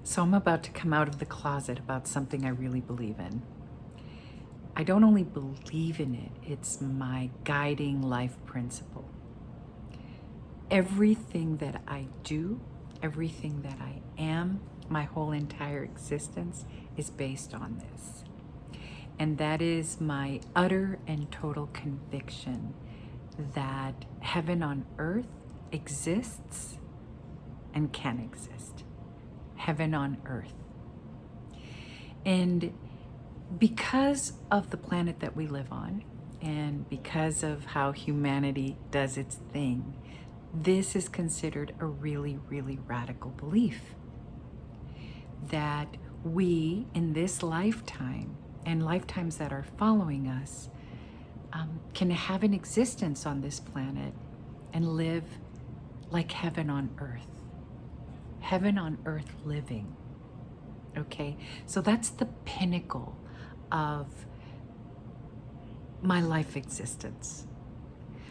So I'm about to come out of the closet about something I really believe in. I don't only believe in it, it's my guiding life principle. Everything that I do, everything that I am, my whole entire existence is based on this. And that is my utter and total conviction that heaven on earth exists and can exist. Heaven on earth. And because of the planet that we live on, and because of how humanity does its thing, this is considered a really, really radical belief. That we, in this lifetime, and lifetimes that are following us, can have an existence on this planet and live like heaven on earth. Heaven on earth living. Okay, so that's the pinnacle of my life existence.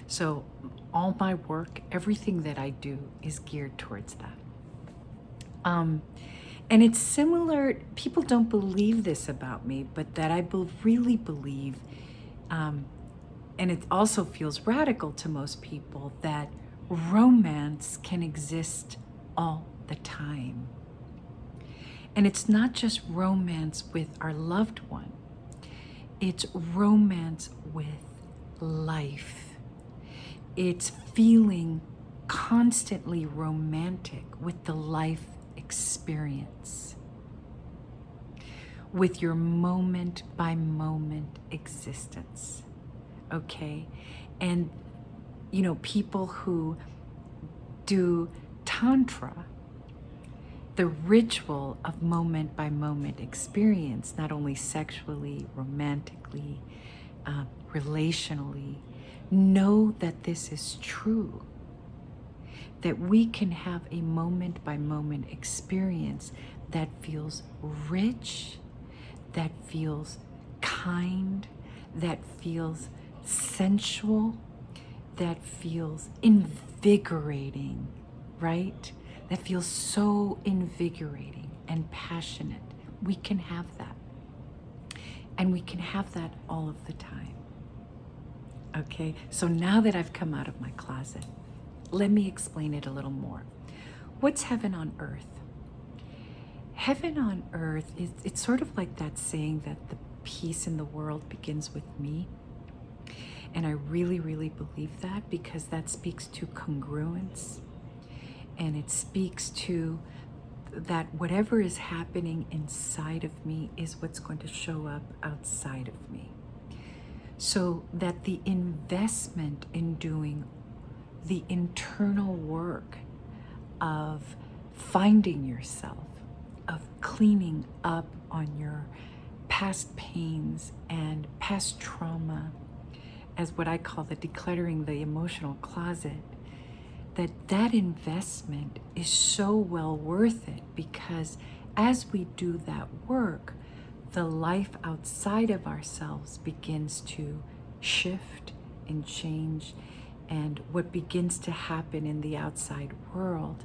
So all my work, everything that I do is geared towards that. And it's similar, people don't believe this about me, but that I really believe, and it also feels radical to most people, that romance can exist all the time. And it's not just romance with our loved one, it's romance with life. It's feeling constantly romantic with the life experience, with your moment by moment existence. Okay? And, you know, people who do Tantra, the ritual of moment by moment experience, not only sexually, romantically, relationally, know that this is true. That we can have a moment by moment experience that feels rich, that feels kind, that feels sensual, that feels invigorating, right? That feels so invigorating and passionate. We can have that. And we can have that all of the time. Okay, so now that I've come out of my closet, let me explain it a little more. What's heaven on earth? Heaven on earth is, it's sort of like that saying that the peace in the world begins with me. And I really, really believe that, because that speaks to congruence. And it speaks to that whatever is happening inside of me is what's going to show up outside of me. So that the investment in doing the internal work of finding yourself, of cleaning up on your past pains and past trauma, as what I call the decluttering the emotional closet, that investment is so well worth it, because as we do that work, the life outside of ourselves begins to shift and change, and what begins to happen in the outside world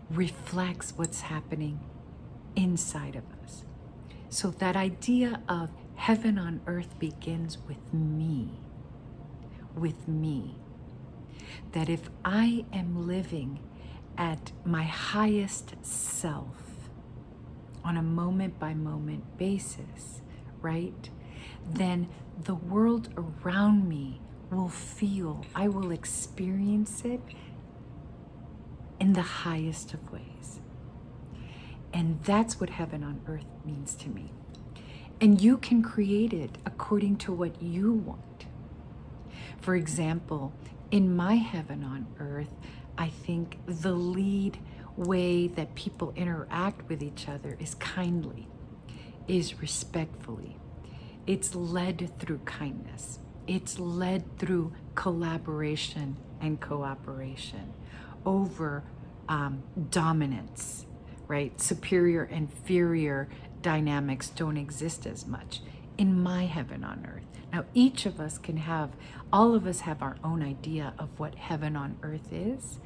reflects what's happening inside of us. So that idea of heaven on earth begins with me. With me. That if I am living at my highest self on a moment by moment basis, right? Then the world around me will feel, I will experience it in the highest of ways. And that's what heaven on earth means to me. And you can create it according to what you want. For example, in my heaven on earth, I think the lead way that people interact with each other is kindly, is respectfully. It's led through kindness. It's led through collaboration and cooperation over dominance, right? Superior, inferior dynamics don't exist as much in my heaven on earth. Now, each of us can have, all of us have our own idea of what heaven on earth is.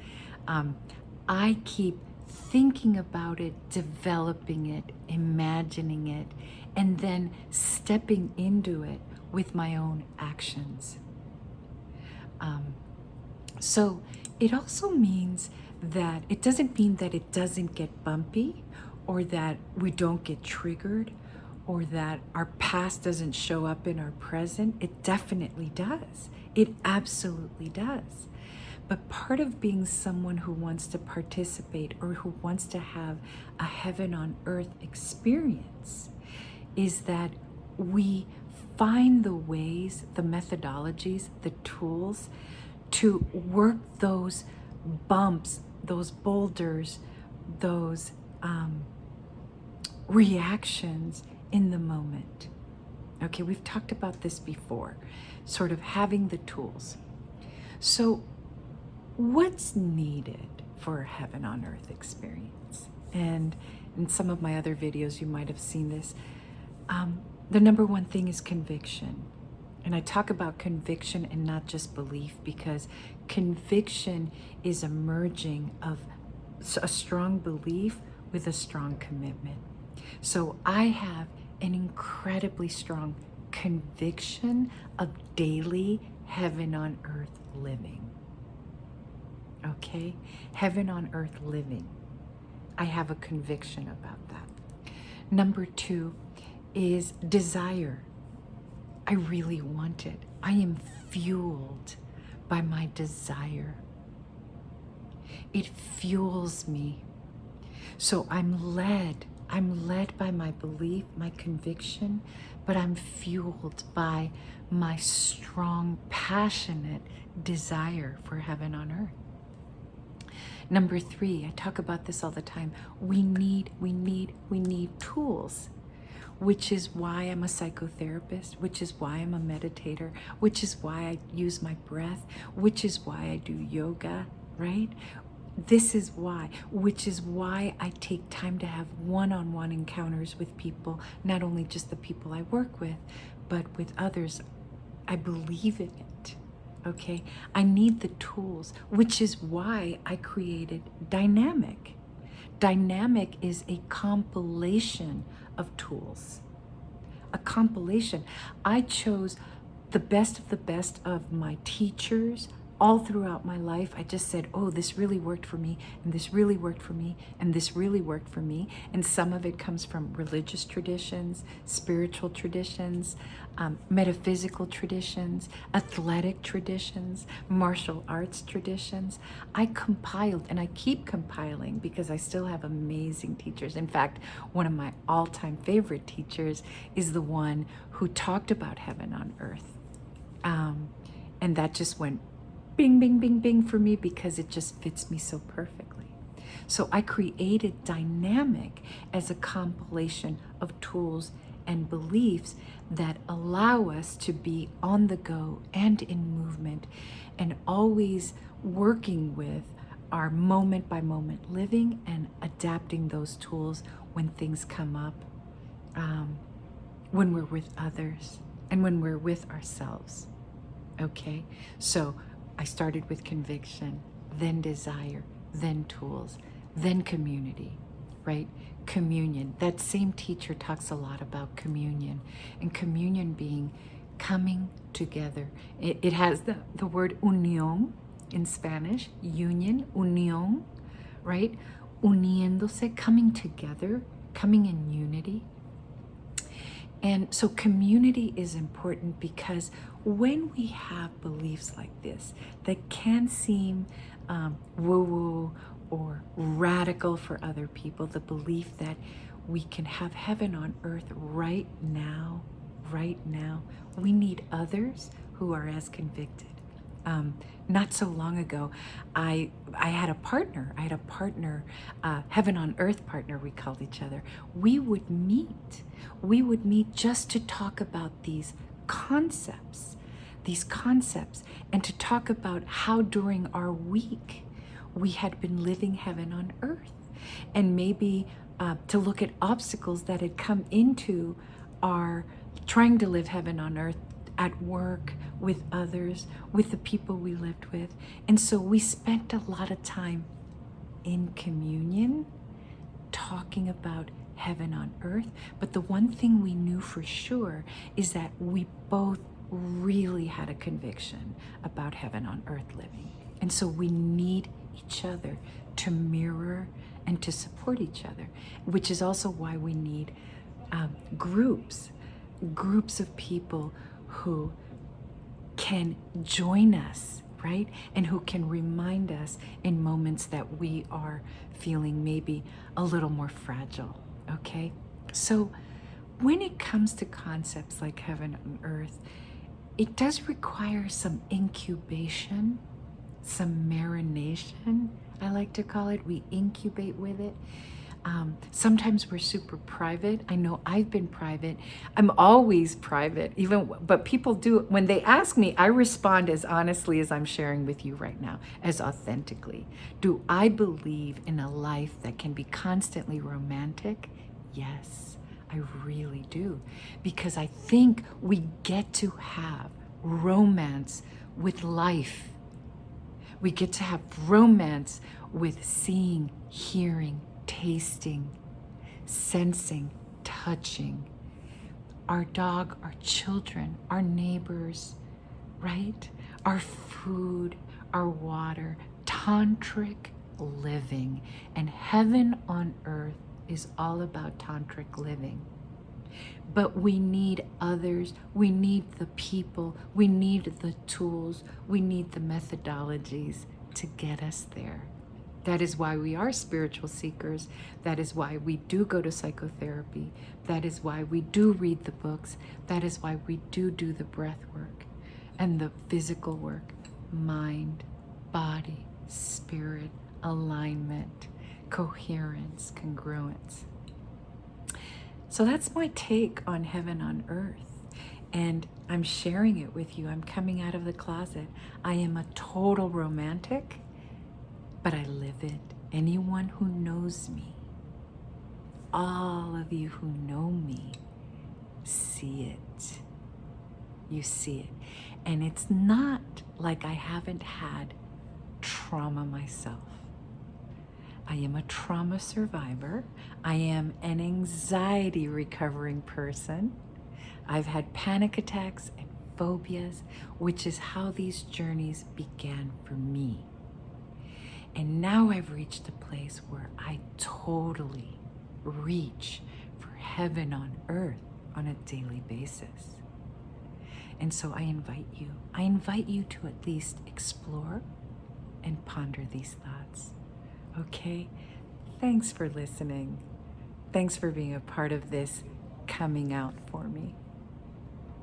I keep thinking about it, developing it, imagining it, and then stepping into it with my own actions. So it also means that it doesn't mean that it doesn't get bumpy, or that we don't get triggered, or that our past doesn't show up in our present. It definitely does. It absolutely does. But part of being someone who wants to participate or who wants to have a heaven on earth experience is that we find the ways, the methodologies, the tools to work those bumps, those boulders, those reactions in the moment. Okay, we've talked about this before, sort of having the tools. So what's needed for a heaven on earth experience? And in some of my other videos, you might have seen this. The number one thing is conviction. And I talk about conviction and not just belief, because conviction is a merging of a strong belief with a strong commitment. So I have an incredibly strong conviction of daily heaven on earth living. Okay? Heaven on earth living. I have a conviction about that. Number two is desire. I really want it. I am fueled by my desire. It fuels me. So I'm led by my belief, my conviction, but I'm fueled by my strong, passionate desire for heaven on earth. Number three, I talk about this all the time. We need tools, which is why I'm a psychotherapist, which is why I'm a meditator, which is why I use my breath, which is why I do yoga, right? This is why, which is why I take time to have one-on-one encounters with people, not only just the people I work with, but with others. I believe in it, okay? I need the tools, which is why I created Dynamic. Dynamic is a compilation of tools, a compilation. I chose the best of my teachers all throughout my life. I just said, oh, this really worked for me, and this really worked for me, and this really worked for me. And some of it comes from religious traditions, spiritual traditions, metaphysical traditions, athletic traditions, martial arts traditions. I compiled, and I keep compiling because I still have amazing teachers. In fact, one of my all-time favorite teachers is the one who talked about heaven on earth. And that just went bing, bing, bing, bing for me because it just fits me so perfectly. So I created Dynamic as a compilation of tools and beliefs that allow us to be on the go and in movement, and always working with our moment by moment living and adapting those tools when things come up, when we're with others and when we're with ourselves. Okay, so I started with conviction, then desire, then tools, then community, right? Communion. That same teacher talks a lot about communion, and communion being coming together. It has the word unión in Spanish, union, unión, right? Uniéndose, coming together, coming in unity. And so community is important because when we have beliefs like this that can seem woo-woo or radical for other people, the belief that we can have heaven on earth right now, we need others who are as convicted. Not so long ago, I had a partner, heaven on earth partner, we called each other. We would meet just to talk about these concepts, and to talk about how during our week we had been living heaven on earth, and maybe to look at obstacles that had come into our trying to live heaven on earth at work, with others, with the people we lived with. And so we spent a lot of time in communion, talking about heaven on earth. But the one thing we knew for sure is that we both really had a conviction about heaven on earth living. And so we need each other to mirror and to support each other, which is also why we need groups of people who can join us, right? And who can remind us in moments that we are feeling maybe a little more fragile, okay? So when it comes to concepts like heaven on earth, it does require some incubation, some marination, I like to call it. We incubate with it. Sometimes we're super private. I know I've been private. I'm always private, but people do, when they ask me, I respond as honestly as I'm sharing with you right now, as authentically. Do I believe in a life that can be constantly romantic? Yes, I really do. Because I think we get to have romance with life. We get to have romance with seeing, hearing, tasting, sensing, touching. Our dog, our children, our neighbors, right? Our food, our water, tantric living. And heaven on earth is all about tantric living. But we need others, we need the people, we need the tools, we need the methodologies to get us there. That is why we are spiritual seekers. That is why we do go to psychotherapy. That is why we do read the books. That is why we do the breath work and the physical work, mind, body, spirit, alignment, coherence, congruence. So that's my take on heaven on earth. And I'm sharing it with you. I'm coming out of the closet. I am a total romantic, but I live it. Anyone who knows me, all of you who know me, see it. You see it. And it's not like I haven't had trauma myself. I am a trauma survivor. I am an anxiety recovering person. I've had panic attacks and phobias, which is how these journeys began for me. And now I've reached a place where I totally reach for heaven on earth on a daily basis. And so I invite you to at least explore and ponder these thoughts. Okay? Thanks for listening. Thanks for being a part of this coming out for